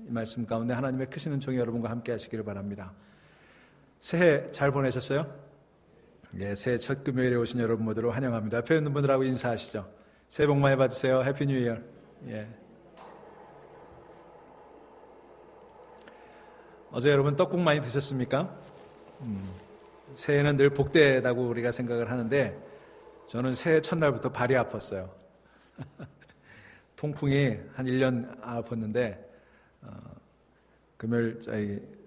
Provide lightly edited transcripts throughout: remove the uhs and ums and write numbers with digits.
이 말씀 가운데 하나님의 크신 은총이 여러분과 함께 하시기를 바랍니다. 새해 잘 보내셨어요? 예, 새해 첫 금요일에 오신 여러분 모두를 환영합니다. 옆에 있는 분들하고 인사하시죠. 새해 복 많이 받으세요. 해피 뉴 이어. 예. 어제 여러분 떡국 많이 드셨습니까? 새해는 늘 복되다고 우리가 생각을 하는데 저는 새해 첫날부터 발이 아팠어요. 통풍이 한 1년 아팠는데 금요일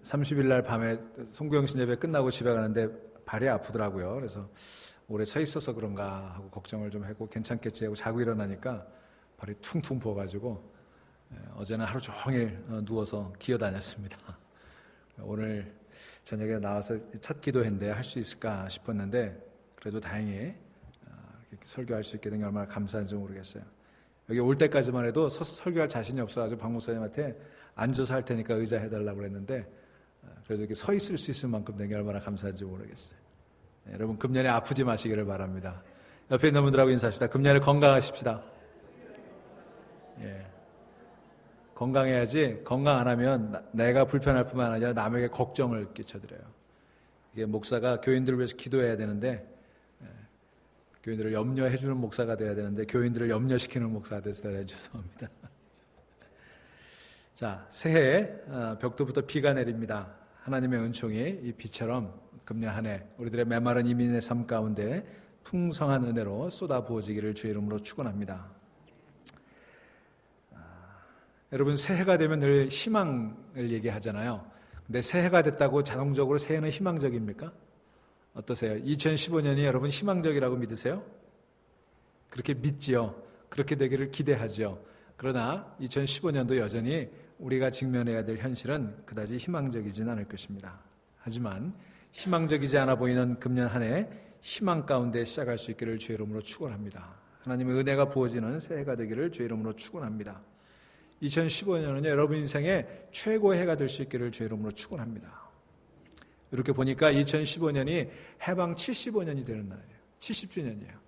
30일 날 밤에 송구영신 예배 끝나고 집에 가는데 발이 아프더라고요. 그래서 오래 서 있어서 그런가 하고 걱정을 좀 하고 괜찮겠지 하고 자고 일어나니까 발이 퉁퉁 부어가지고 어제는 하루 종일 누워서 기어다녔습니다. 오늘 저녁에 나와서 첫 기도했는데 할 수 있을까 싶었는데 그래도 다행히 설교할 수 있게 된 게 얼마나 감사한지 모르겠어요. 여기 올 때까지만 해도 설교할 자신이 없어가지고 박 목사님한테 앉아서 할 테니까 의자 해달라고 그랬는데 그래도 이렇게 서 있을 수 있을 만큼 된 게 얼마나 감사한지 모르겠어요. 여러분 금년에 아프지 마시기를 바랍니다. 옆에 있는 분들하고 인사합시다. 금년에 건강하십시다. 예. 건강해야지 건강 안 하면 내가 불편할 뿐만 아니라 남에게 걱정을 끼쳐드려요. 이게 목사가 교인들을 위해서 기도해야 되는데 교인들을 염려해주는 목사가 돼야 되는데 교인들을 염려시키는 목사가 돼서 대단히 죄송합니다. 자, 새해 벽도부터 비가 내립니다. 하나님의 은총이 이 비처럼 금년 한 해 우리들의 메마른 이민의 삶 가운데 풍성한 은혜로 쏟아 부어지기를 주의 이름으로 축원합니다. 여러분 새해가 되면 늘 희망을 얘기하잖아요. 근데 새해가 됐다고 자동적으로 새해는 희망적입니까? 어떠세요? 2015년이 여러분 희망적이라고 믿으세요? 그렇게 믿지요. 그렇게 되기를 기대하지요. 그러나 2015년도 여전히 우리가 직면해야 될 현실은 그다지 희망적이진 않을 것입니다. 하지만 희망적이지 않아 보이는 금년 한 해 희망 가운데 시작할 수 있기를 주의 이름으로 축원합니다. 하나님의 은혜가 부어지는 새해가 되기를 주의 이름으로 축원합니다. 2015년은 여러분 인생의 최고의 해가 될 수 있기를 주의 이름으로 축원합니다. 이렇게 보니까 2015년이 해방 75년이 되는 날이에요. 70주년이에요.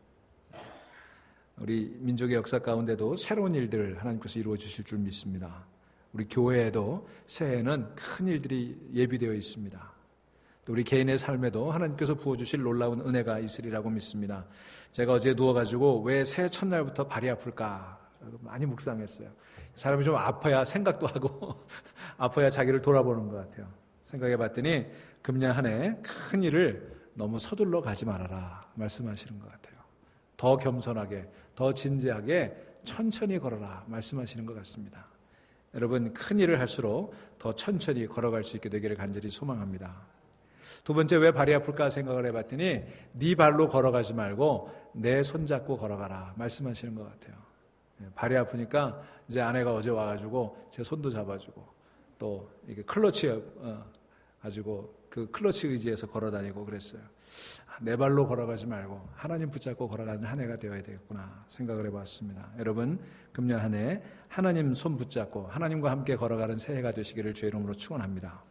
우리 민족의 역사 가운데도 새로운 일들을 하나님께서 이루어 주실 줄 믿습니다. 우리 교회에도 새해에는 큰 일들이 예비되어 있습니다. 또 우리 개인의 삶에도 하나님께서 부어주실 놀라운 은혜가 있으리라고 믿습니다. 제가 어제 누워가지고 왜 새해 첫날부터 발이 아플까 많이 묵상했어요. 사람이 좀 아파야 생각도 하고 아파야 자기를 돌아보는 것 같아요. 생각해 봤더니 금년 한 해 큰 일을 너무 서둘러 가지 말아라 말씀하시는 것 같아요. 더 겸손하게 더 진지하게 천천히 걸어라 말씀하시는 것 같습니다. 여러분 큰 일을 할수록 더 천천히 걸어갈 수 있게 되기를 간절히 소망합니다. 두 번째 왜 발이 아플까 생각을 해봤더니 네 발로 걸어가지 말고 내 손잡고 걸어가라 말씀하시는 것 같아요. 발이 아프니까 이제 아내가 어제 와가지고 제 손도 잡아주고 또 이게 클러치 가지고 그 클러치 의지에서 걸어다니고 그랬어요. 내 발로 걸어가지 말고 하나님 붙잡고 걸어가는 한 해가 되어야 되겠구나 생각을 해봤습니다. 여러분 금년 한 해 하나님 손 붙잡고 하나님과 함께 걸어가는 새해가 되시기를 주의 이름으로 축원합니다.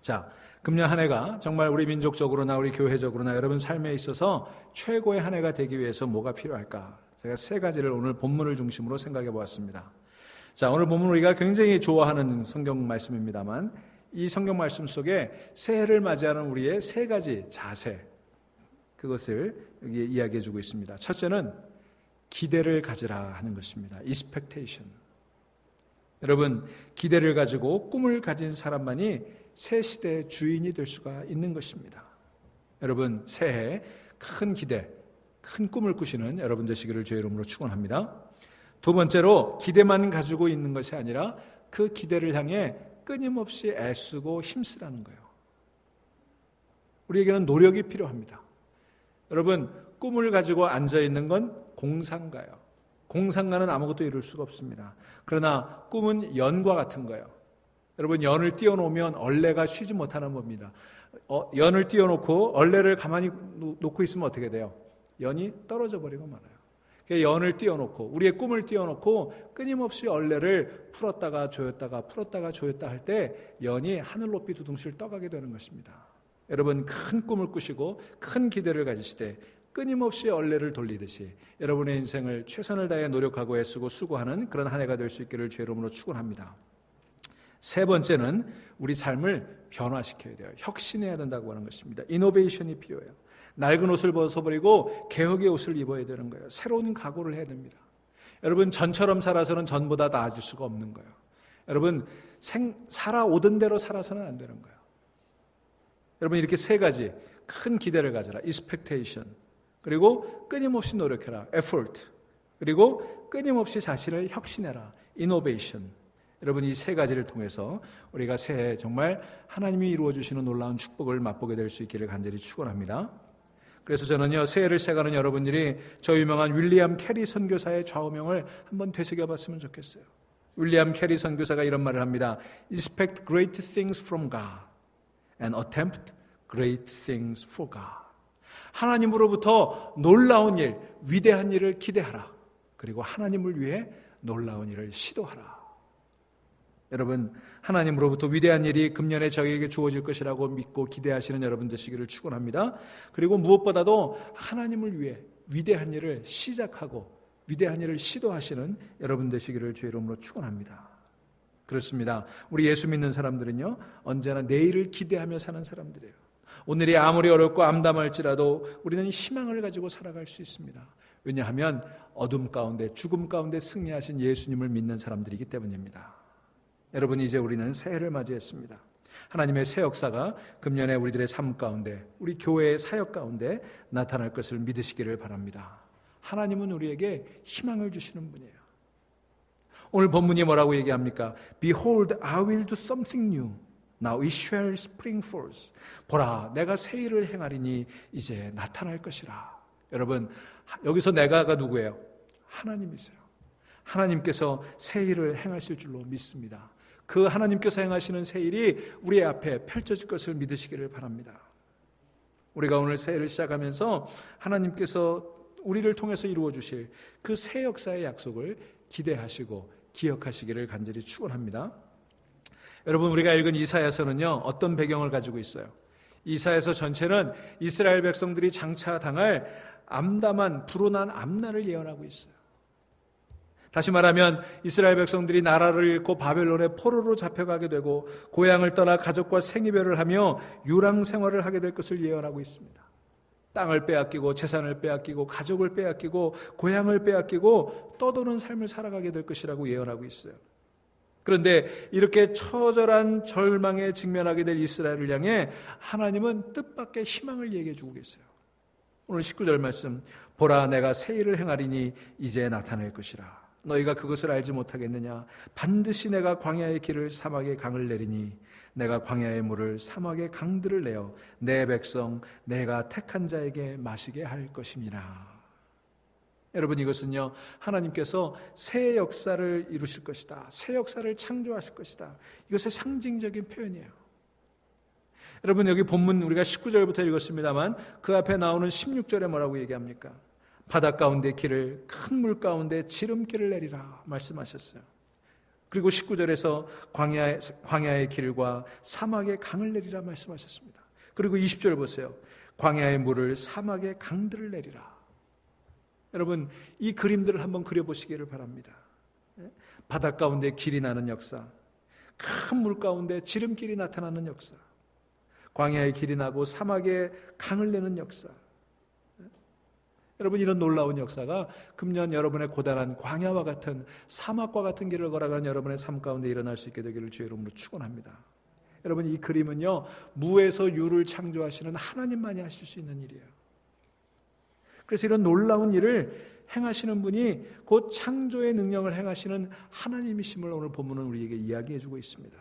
자, 금년 한 해가 정말 우리 민족적으로나 우리 교회적으로나 여러분 삶에 있어서 최고의 한 해가 되기 위해서 뭐가 필요할까? 제가 세 가지를 오늘 본문을 중심으로 생각해 보았습니다. 자, 오늘 본문 우리가 굉장히 좋아하는 성경 말씀입니다만 이 성경 말씀 속에 새해를 맞이하는 우리의 세 가지 자세 그것을 여기 이야기해 주고 있습니다. 첫째는 기대를 가지라 하는 것입니다. expectation. 여러분 기대를 가지고 꿈을 가진 사람만이 새 시대의 주인이 될 수가 있는 것입니다. 여러분 새해 큰 기대, 큰 꿈을 꾸시는 여러분 되시기를 주의 이름으로 축원합니다. 두 번째로 기대만 가지고 있는 것이 아니라 그 기대를 향해 끊임없이 애쓰고 힘쓰라는 거예요. 우리에게는 노력이 필요합니다. 여러분 꿈을 가지고 앉아있는 건 공상가예요. 공상가는 아무것도 이룰 수가 없습니다. 그러나 꿈은 연과 같은 거예요. 여러분 연을 띄워놓으면 얼레가 쉬지 못하는 법입니다. 연을 띄워놓고 얼레를 가만히 놓고 있으면 어떻게 돼요? 연이 떨어져 버리고 말아요. 연을 띄워놓고 우리의 꿈을 띄워놓고 끊임없이 얼레를 풀었다가 조였다가 풀었다가 조였다 할 때 연이 하늘 높이 두둥실 떠가게 되는 것입니다. 여러분 큰 꿈을 꾸시고 큰 기대를 가지시되 끊임없이 얼레를 돌리듯이 여러분의 인생을 최선을 다해 노력하고 애쓰고 수고하는 그런 한 해가 될 수 있기를 주의 이름으로 축원합니다. 세 번째는 우리 삶을 변화시켜야 돼요. 혁신해야 된다고 하는 것입니다. 이노베이션이 필요해요. 낡은 옷을 벗어버리고 개혁의 옷을 입어야 되는 거예요. 새로운 각오를 해야 됩니다. 여러분, 전처럼 살아서는 전보다 나아질 수가 없는 거예요. 여러분, 살아오던 대로 살아서는 안 되는 거예요. 여러분, 이렇게 세 가지 큰 기대를 가져라. expectation, 그리고 끊임없이 노력해라. effort, 그리고 끊임없이 자신을 혁신해라. innovation. 여러분, 이 세 가지를 통해서 우리가 새해 정말 하나님이 이루어주시는 놀라운 축복을 맛보게 될 수 있기를 간절히 축원합니다. 그래서 저는요, 새해를 시작하는 여러분들이 저 유명한 윌리엄 캐리 선교사의 좌우명을 한번 되새겨봤으면 좋겠어요. 윌리엄 캐리 선교사가 이런 말을 합니다. Expect great things from God and attempt great things for God. 하나님으로부터 놀라운 일, 위대한 일을 기대하라. 그리고 하나님을 위해 놀라운 일을 시도하라. 여러분, 하나님으로부터 위대한 일이 금년에 저에게 주어질 것이라고 믿고 기대하시는 여러분 되시기를 축원합니다. 그리고 무엇보다도 하나님을 위해 위대한 일을 시작하고 위대한 일을 시도하시는 여러분 되시기를 주의 이름으로 축원합니다. 그렇습니다. 우리 예수 믿는 사람들은요, 언제나 내일을 기대하며 사는 사람들이에요. 오늘이 아무리 어렵고 암담할지라도 우리는 희망을 가지고 살아갈 수 있습니다. 왜냐하면 어둠 가운데, 죽음 가운데 승리하신 예수님을 믿는 사람들이기 때문입니다. 여러분, 이제 우리는 새해를 맞이했습니다. 하나님의 새 역사가 금년에 우리들의 삶 가운데, 우리 교회의 사역 가운데 나타날 것을 믿으시기를 바랍니다. 하나님은 우리에게 희망을 주시는 분이에요. 오늘 본문이 뭐라고 얘기합니까? Behold, I will do something new. Now it shall spring forth. 보라, 내가 새 일을 행하리니 이제 나타날 것이라. 여러분, 여기서 내가가 누구예요? 하나님이세요. 하나님께서 새 일을 행하실 줄로 믿습니다. 그 하나님께서 행하시는 새 일이 우리 앞에 펼쳐질 것을 믿으시기를 바랍니다. 우리가 오늘 새해를 시작하면서 하나님께서 우리를 통해서 이루어 주실 그 새 역사의 약속을 기대하시고 기억하시기를 간절히 축원합니다. 여러분, 우리가 읽은 이사야서는요, 어떤 배경을 가지고 있어요? 이사야서 전체는 이스라엘 백성들이 장차 당할 암담한 불온한 앞날을 예언하고 있어요. 다시 말하면 이스라엘 백성들이 나라를 잃고 바벨론의 포로로 잡혀가게 되고 고향을 떠나 가족과 생이별을 하며 유랑 생활을 하게 될 것을 예언하고 있습니다. 땅을 빼앗기고 재산을 빼앗기고 가족을 빼앗기고 고향을 빼앗기고 떠도는 삶을 살아가게 될 것이라고 예언하고 있어요. 그런데 이렇게 처절한 절망에 직면하게 될 이스라엘을 향해 하나님은 뜻밖의 희망을 얘기해 주고 계세요. 오늘 19절 말씀, 보라, 내가 새 일을 행하리니 이제 나타낼 것이라. 너희가 그것을 알지 못하겠느냐? 반드시 내가 광야의 길을 사막의 강을 내리니 내가 광야의 물을 사막의 강들을 내어 내 백성 내가 택한 자에게 마시게 할 것임이라. 여러분, 이것은요, 하나님께서 새 역사를 이루실 것이다, 새 역사를 창조하실 것이다, 이것의 상징적인 표현이에요. 여러분, 여기 본문 우리가 19절부터 읽었습니다만 그 앞에 나오는 16절에 뭐라고 얘기합니까? 바다 가운데 길을, 큰 물 가운데 지름길을 내리라 말씀하셨어요. 그리고 19절에서 광야의 길과 사막의 강을 내리라 말씀하셨습니다. 그리고 20절 보세요. 광야의 물을 사막의 강들을 내리라. 여러분, 이 그림들을 한번 그려보시기를 바랍니다. 바다 가운데 길이 나는 역사, 큰 물 가운데 지름길이 나타나는 역사, 광야의 길이 나고 사막의 강을 내는 역사. 여러분, 이런 놀라운 역사가 금년 여러분의 고단한 광야와 같은 사막과 같은 길을 걸어가는 여러분의 삶 가운데 일어날 수 있게 되기를 주의 이름으로 축원합니다. 여러분, 이 그림은요, 무에서 유를 창조하시는 하나님만이 하실 수 있는 일이에요. 그래서 이런 놀라운 일을 행하시는 분이 곧 창조의 능력을 행하시는 하나님이심을 오늘 본문은 우리에게 이야기해 주고 있습니다.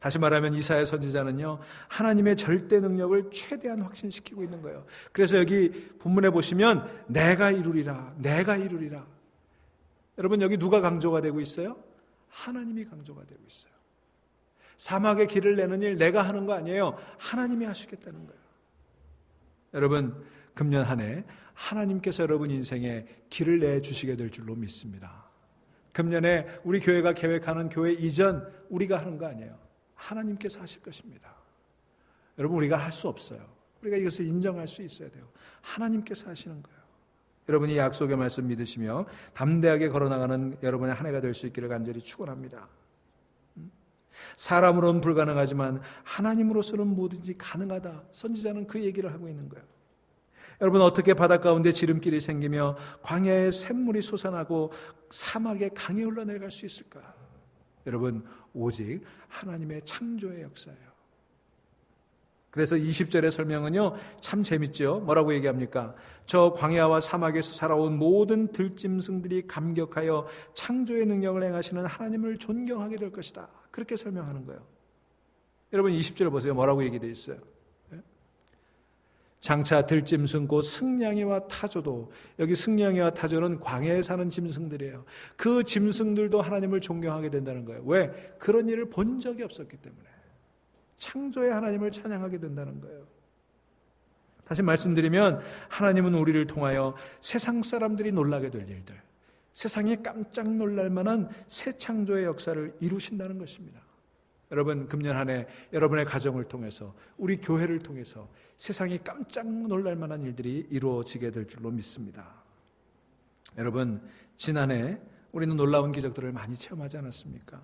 다시 말하면 이사야 선지자는요, 하나님의 절대 능력을 최대한 확신시키고 있는 거예요. 그래서 여기 본문에 보시면 내가 이루리라, 내가 이루리라. 여러분, 여기 누가 강조가 되고 있어요? 하나님이 강조가 되고 있어요. 사막의 길을 내는 일 내가 하는 거 아니에요. 하나님이 하시겠다는 거예요. 여러분, 금년 한 해 하나님께서 여러분 인생에 길을 내주시게 될 줄로 믿습니다. 금년에 우리 교회가 계획하는 교회 이전 우리가 하는 거 아니에요. 하나님께서 하실 것입니다. 여러분, 우리가 할 수 없어요. 우리가 이것을 인정할 수 있어야 돼요. 하나님께서 하시는 거예요. 여러분이 약속의 말씀 믿으시며 담대하게 걸어나가는 여러분의 한 해가 될 수 있기를 간절히 축원합니다. 사람으로는 불가능하지만 하나님으로서는 뭐든지 가능하다. 선지자는 그 얘기를 하고 있는 거예요. 여러분, 어떻게 바다 가운데 지름길이 생기며 광야에 샘물이 솟아나고 사막에 강이 흘러내려갈 수 있을까? 여러분, 오직 하나님의 창조의 역사예요. 그래서 20절의 설명은요, 참 재밌죠. 뭐라고 얘기합니까? 저 광야와 사막에서 살아온 모든 들짐승들이 감격하여 창조의 능력을 행하시는 하나님을 존경하게 될 것이다. 그렇게 설명하는 거예요. 여러분, 20절 보세요. 뭐라고 얘기되어 있어요? 장차 들짐승 곧 승냥이와 타조도, 여기 승냥이와 타조는 광야에 사는 짐승들이에요. 그 짐승들도 하나님을 존경하게 된다는 거예요. 왜? 그런 일을 본 적이 없었기 때문에. 창조의 하나님을 찬양하게 된다는 거예요. 다시 말씀드리면 하나님은 우리를 통하여 세상 사람들이 놀라게 될 일들, 세상에 깜짝 놀랄 만한 새 창조의 역사를 이루신다는 것입니다. 여러분, 금년 한 해 여러분의 가정을 통해서, 우리 교회를 통해서 세상이 깜짝 놀랄 만한 일들이 이루어지게 될 줄로 믿습니다. 여러분, 지난해 우리는 놀라운 기적들을 많이 체험하지 않았습니까?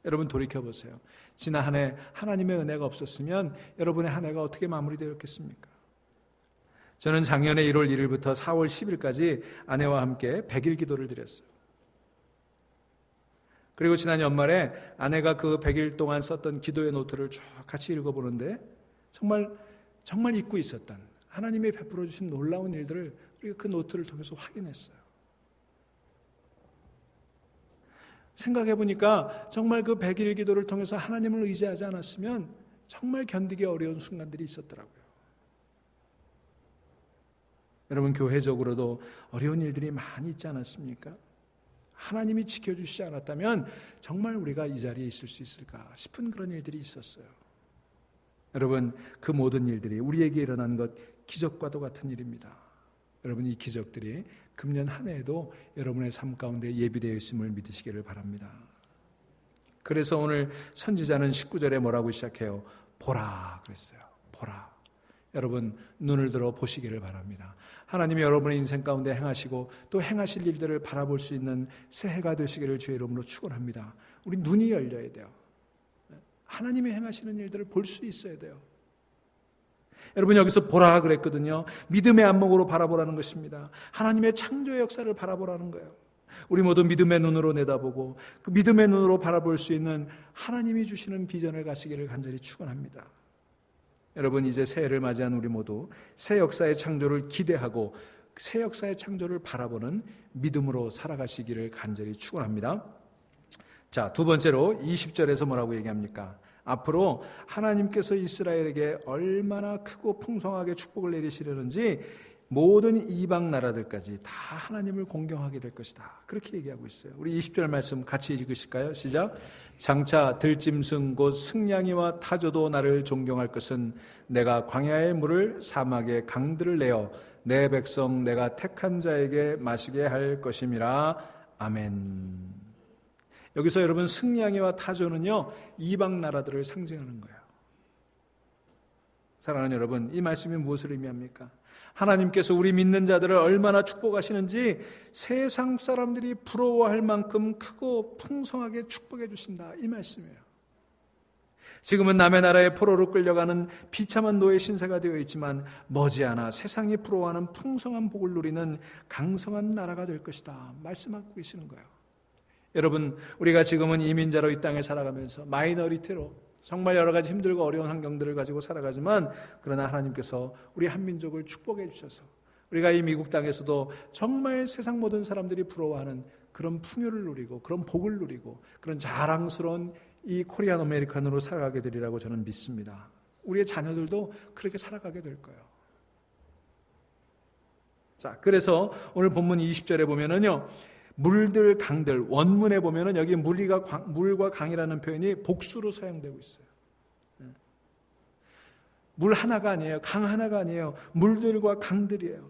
여러분, 돌이켜보세요. 지난 한 해 하나님의 은혜가 없었으면 여러분의 한 해가 어떻게 마무리되었겠습니까? 저는 작년에 1월 1일부터 4월 10일까지 아내와 함께 100일 기도를 드렸어요. 그리고 지난 연말에 아내가 그 100일 동안 썼던 기도의 노트를 쭉 같이 읽어보는데 정말 잊고 있었던 하나님이 베풀어 주신 놀라운 일들을 우리가 그 노트를 통해서 확인했어요. 생각해 보니까 정말 그 100일 기도를 통해서 하나님을 의지하지 않았으면 정말 견디기 어려운 순간들이 있었더라고요. 여러분, 교회적으로도 어려운 일들이 많이 있지 않았습니까? 하나님이 지켜주시지 않았다면 정말 우리가 이 자리에 있을 수 있을까 싶은 그런 일들이 있었어요. 여러분, 그 모든 일들이 우리에게 일어난 것 기적과도 같은 일입니다. 여러분, 이 기적들이 금년 한 해에도 여러분의 삶 가운데 예비되어 있음을 믿으시기를 바랍니다. 그래서 오늘 선지자는 19절에 뭐라고 시작해요? 보라 그랬어요. 보라. 여러분, 눈을 들어 보시기를 바랍니다. 하나님이 여러분의 인생 가운데 행하시고 또 행하실 일들을 바라볼 수 있는 새해가 되시기를 주의 이름으로 축원합니다. 우리 눈이 열려야 돼요. 하나님이 행하시는 일들을 볼 수 있어야 돼요. 여러분, 여기서 보라 그랬거든요. 믿음의 안목으로 바라보라는 것입니다. 하나님의 창조의 역사를 바라보라는 거예요. 우리 모두 믿음의 눈으로 내다보고 그 믿음의 눈으로 바라볼 수 있는 하나님이 주시는 비전을 가시기를 간절히 축원합니다. 여러분, 이제 새해를 맞이한 우리 모두 새 역사의 창조를 기대하고 새 역사의 창조를 바라보는 믿음으로 살아가시기를 간절히 축원합니다. 자, 두 번째로 20절에서 뭐라고 얘기합니까? 앞으로 하나님께서 이스라엘에게 얼마나 크고 풍성하게 축복을 내리시려는지 모든 이방 나라들까지 다 하나님을 공경하게 될 것이다. 그렇게 얘기하고 있어요. 우리 20절 말씀 같이 읽으실까요? 시작. 장차 들짐승 곧 승냥이와 타조도 나를 존경할 것은 내가 광야의 물을 사막의 강들을 내어 내 백성 내가 택한 자에게 마시게 할 것임이라. 아멘. 여기서 여러분, 승냥이와 타조는요, 이방 나라들을 상징하는 거예요. 사랑하는 여러분, 이 말씀이 무엇을 의미합니까? 하나님께서 우리 믿는 자들을 얼마나 축복하시는지 세상 사람들이 부러워할 만큼 크고 풍성하게 축복해 주신다, 이 말씀이에요. 지금은 남의 나라에 포로로 끌려가는 비참한 노예 신세가 되어 있지만 머지않아 세상이 부러워하는 풍성한 복을 누리는 강성한 나라가 될 것이다 말씀하고 계시는 거예요. 여러분, 우리가 지금은 이민자로 이 땅에 살아가면서 마이너리티로 정말 여러 가지 힘들고 어려운 환경들을 가지고 살아가지만, 그러나 하나님께서 우리 한민족을 축복해 주셔서 우리가 이 미국 땅에서도 정말 세상 모든 사람들이 부러워하는 그런 풍요를 누리고 그런 복을 누리고 그런 자랑스러운 이 코리안 아메리칸으로 살아가게 되리라고 저는 믿습니다. 우리의 자녀들도 그렇게 살아가게 될 거예요. 자, 그래서 오늘 본문 20절에 보면은요, 물들, 강들, 원문에 보면은 여기 물과 강이라는 표현이 복수로 사용되고 있어요. 물 하나가 아니에요. 강 하나가 아니에요. 물들과 강들이에요.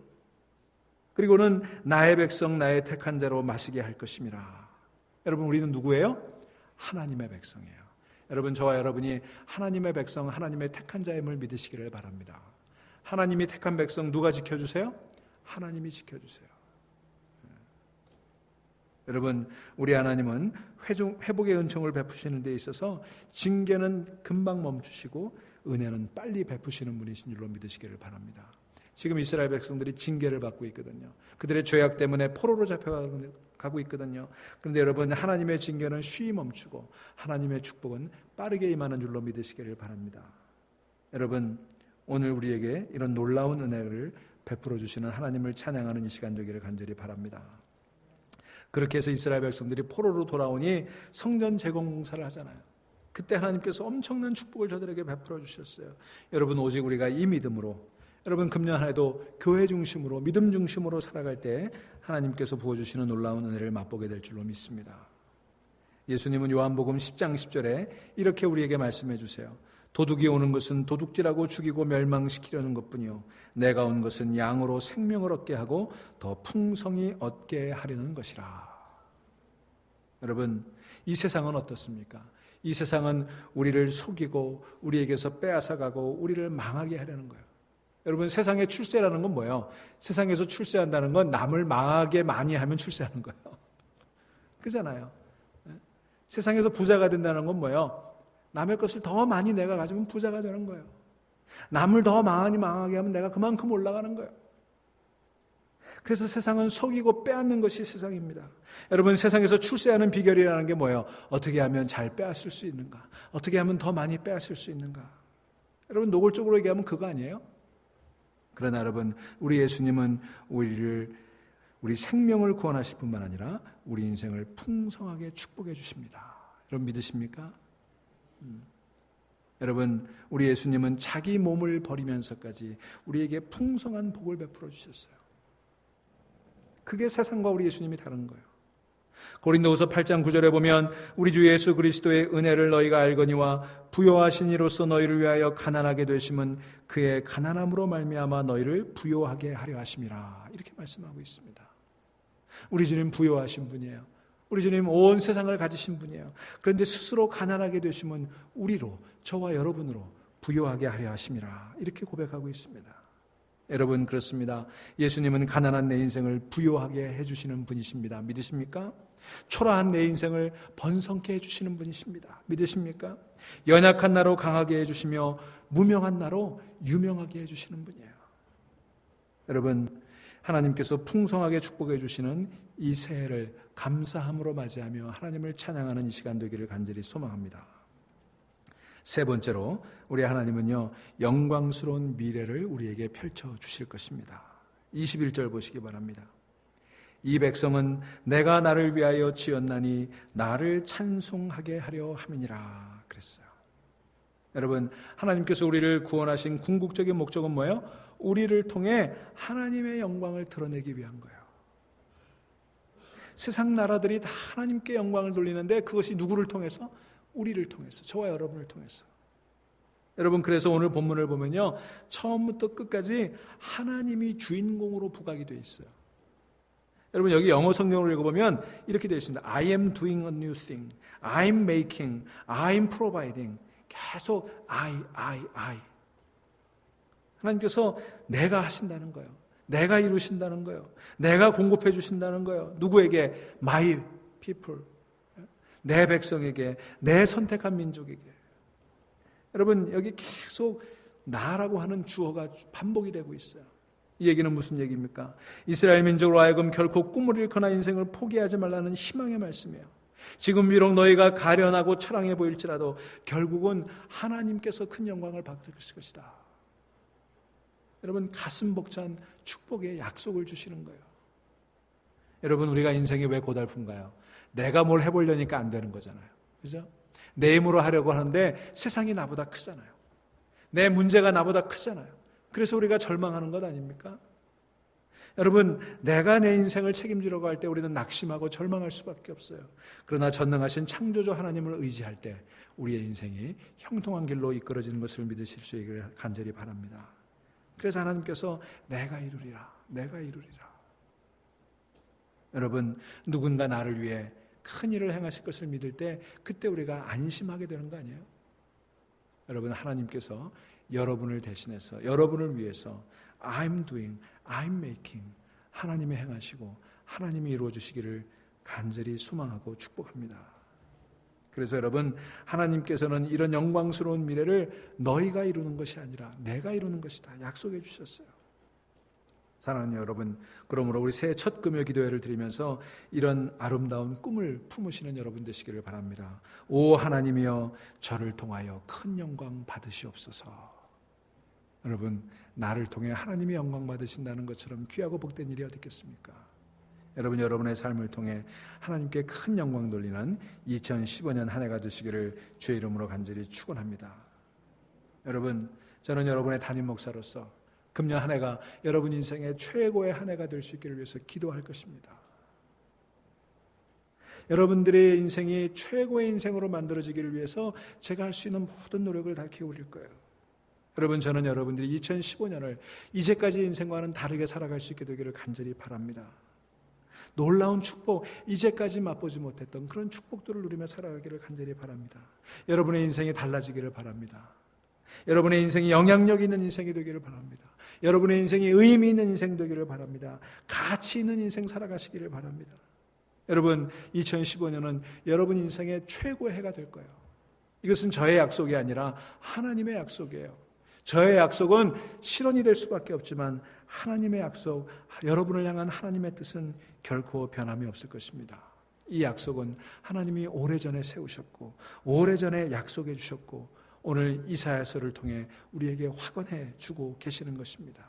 그리고는 나의 백성, 나의 택한 자로 마시게 할 것임이라. 여러분, 우리는 누구예요? 하나님의 백성이에요. 여러분, 저와 여러분이 하나님의 백성, 하나님의 택한 자임을 믿으시기를 바랍니다. 하나님이 택한 백성 누가 지켜주세요? 하나님이 지켜주세요. 여러분, 우리 하나님은 회복의 은총을 베푸시는 데 있어서 징계는 금방 멈추시고 은혜는 빨리 베푸시는 분이신 줄로 믿으시기를 바랍니다. 지금 이스라엘 백성들이 징계를 받고 있거든요. 그들의 죄악 때문에 포로로 잡혀가고 있거든요. 그런데 여러분, 하나님의 징계는 쉬이 멈추고 하나님의 축복은 빠르게 임하는 줄로 믿으시기를 바랍니다. 여러분, 오늘 우리에게 이런 놀라운 은혜를 베풀어 주시는 하나님을 찬양하는 이 시간 되기를 간절히 바랍니다. 그렇게 해서 이스라엘 백성들이 포로로 돌아오니 성전 재건 공사를 하잖아요. 그때 하나님께서 엄청난 축복을 저들에게 베풀어 주셨어요. 여러분, 오직 우리가 이 믿음으로, 여러분 금년 한 해도 교회 중심으로, 믿음 중심으로 살아갈 때 하나님께서 부어주시는 놀라운 은혜를 맛보게 될 줄로 믿습니다. 예수님은 요한복음 10장 10절에 이렇게 우리에게 말씀해 주세요. 도둑이 오는 것은 도둑질하고 죽이고 멸망시키려는 것뿐이요 내가 온 것은 양으로 생명을 얻게 하고 더 풍성히 얻게 하려는 것이라. 여러분, 이 세상은 어떻습니까? 이 세상은 우리를 속이고 우리에게서 빼앗아가고 우리를 망하게 하려는 거예요. 여러분, 세상의 출세라는 건 뭐예요? 세상에서 출세한다는 건 남을 망하게 많이 하면 출세하는 거예요. 그잖아요. 세상에서 부자가 된다는 건 뭐예요? 남의 것을 더 많이 내가 가지면 부자가 되는 거예요. 남을 더 많이 망하게 하면 내가 그만큼 올라가는 거예요. 그래서 세상은 속이고 빼앗는 것이 세상입니다. 여러분, 세상에서 출세하는 비결이라는 게 뭐예요? 어떻게 하면 잘 빼앗을 수 있는가? 어떻게 하면 더 많이 빼앗을 수 있는가? 여러분, 노골적으로 얘기하면 그거 아니에요? 그러나 여러분, 우리 예수님은 우리 생명을 구원하실 뿐만 아니라 우리 인생을 풍성하게 축복해 주십니다. 여러분, 믿으십니까? 여러분, 우리 예수님은 자기 몸을 버리면서까지 우리에게 풍성한 복을 베풀어 주셨어요. 그게 세상과 우리 예수님이 다른 거예요. 고린도후서 8장 9절에 보면 우리 주 예수 그리스도의 은혜를 너희가 알거니와 부요하신 이로써 너희를 위하여 가난하게 되심은 그의 가난함으로 말미암아 너희를 부요하게 하려 하심이라. 이렇게 말씀하고 있습니다. 우리 주님 부요하신 분이에요. 우리 주님 온 세상을 가지신 분이에요. 그런데 스스로 가난하게 되심은 우리로, 저와 여러분으로 부요하게 하려 하심이라. 이렇게 고백하고 있습니다. 여러분, 그렇습니다. 예수님은 가난한 내 인생을 부요하게 해주시는 분이십니다. 믿으십니까? 초라한 내 인생을 번성케 해주시는 분이십니다. 믿으십니까? 연약한 나로 강하게 해주시며 무명한 나로 유명하게 해주시는 분이에요. 여러분, 하나님께서 풍성하게 축복해 주시는 이 새해를 감사함으로 맞이하며 하나님을 찬양하는 이 시간 되기를 간절히 소망합니다. 세 번째로, 우리 하나님은요, 영광스러운 미래를 우리에게 펼쳐 주실 것입니다. 21절 보시기 바랍니다. 이 백성은 내가 나를 위하여 지었나니 나를 찬송하게 하려 함이니라 그랬어요. 여러분, 하나님께서 우리를 구원하신 궁극적인 목적은 뭐예요? 우리를 통해 하나님의 영광을 드러내기 위한 거예요. 세상 나라들이 다 하나님께 영광을 돌리는데 그것이 누구를 통해서? 우리를 통해서, 저와 여러분을 통해서. 여러분, 그래서 오늘 본문을 보면요, 처음부터 끝까지 하나님이 주인공으로 부각이 되어 있어요. 여러분, 여기 영어 성경을 읽어보면 이렇게 되어 있습니다. I am doing a new thing. I'm making. I'm providing. 계속 I. 하나님께서 내가 하신다는 거예요. 내가 이루신다는 거예요. 내가 공급해 주신다는 거예요. 누구에게? My people. 내 백성에게, 내 선택한 민족에게. 여러분, 여기 계속 나라고 하는 주어가 반복이 되고 있어요. 이 얘기는 무슨 얘기입니까? 이스라엘 민족으로 하여금 결코 꿈을 잃거나 인생을 포기하지 말라는 희망의 말씀이에요. 지금 비록 너희가 가련하고 처량해 보일지라도 결국은 하나님께서 큰 영광을 받을 것이다. 여러분, 가슴 벅찬 축복의 약속을 주시는 거예요. 여러분, 우리가 인생이 왜 고달픈가요? 내가 뭘 해보려니까 안 되는 거잖아요. 그죠? 내 힘으로 하려고 하는데 세상이 나보다 크잖아요. 내 문제가 나보다 크잖아요. 그래서 우리가 절망하는 것 아닙니까? 여러분, 내가 내 인생을 책임지려고 할 때 우리는 낙심하고 절망할 수밖에 없어요. 그러나 전능하신 창조주 하나님을 의지할 때 우리의 인생이 형통한 길로 이끌어지는 것을 믿으실 수 있기를 간절히 바랍니다. 그래서 하나님께서 내가 이루리라. 여러분, 누군가 나를 위해 큰 일을 행하실 것을 믿을 때 그때 우리가 안심하게 되는 거 아니에요? 여러분, 하나님께서 여러분을 대신해서, 여러분을 위해서 I'm doing, I'm making, 하나님이 행하시고 하나님이 이루어 주시기를 간절히 소망하고 축복합니다. 그래서 여러분, 하나님께서는 이런 영광스러운 미래를 너희가 이루는 것이 아니라 내가 이루는 것이다 약속해 주셨어요. 사랑하는 여러분, 그러므로 우리 새해 첫 금요 기도회를 드리면서 이런 아름다운 꿈을 품으시는 여러분 되시기를 바랍니다. 오 하나님이여, 저를 통하여 큰 영광 받으시옵소서. 여러분, 나를 통해 하나님이 영광 받으신다는 것처럼 귀하고 복된 일이 어디 있겠습니까? 여러분, 여러분의 삶을 통해 하나님께 큰 영광 돌리는 2015년 한 해가 되시기를 주의 이름으로 간절히 축원합니다. 여러분, 저는 여러분의 담임 목사로서 금년 한 해가 여러분 인생의 최고의 한 해가 될 수 있기를 위해서 기도할 것입니다. 여러분들의 인생이 최고의 인생으로 만들어지기를 위해서 제가 할 수 있는 모든 노력을 다 기울일 거예요. 여러분, 저는 여러분들이 2015년을 이제까지 인생과는 다르게 살아갈 수 있게 되기를 간절히 바랍니다. 놀라운 축복, 이제까지 맛보지 못했던 그런 축복들을 누리며 살아가기를 간절히 바랍니다. 여러분의 인생이 달라지기를 바랍니다. 여러분의 인생이 영향력 있는 인생이 되기를 바랍니다. 여러분의 인생이 의미 있는 인생 되기를 바랍니다. 가치 있는 인생 살아가시기를 바랍니다. 여러분, 2015년은 여러분 인생의 최고의 해가 될 거예요. 이것은 저의 약속이 아니라 하나님의 약속이에요. 저의 약속은 실현이 될 수밖에 없지만 하나님의 약속, 여러분을 향한 하나님의 뜻은 결코 변함이 없을 것입니다. 이 약속은 하나님이 오래전에 세우셨고 오래전에 약속해 주셨고 오늘 이사야서를 통해 우리에게 확언해 주고 계시는 것입니다.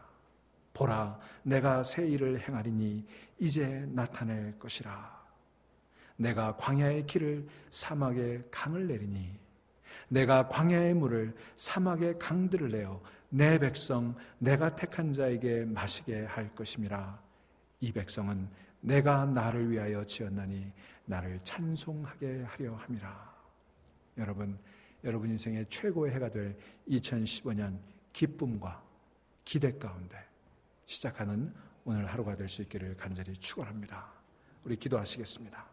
보라, 내가 새 일을 행하리니 이제 나타낼 것이라. 내가 광야의 길을 사막에 강을 내리니 내가 광야의 물을 사막의 강들을 내어 내 백성 내가 택한 자에게 마시게 할 것임이라. 이 백성은 내가 나를 위하여 지었나니 나를 찬송하게 하려 함이라. 여러분 인생의 최고의 해가 될 2015년 기쁨과 기대 가운데 시작하는 오늘 하루가 될 수 있기를 간절히 축원합니다. 우리 기도하시겠습니다.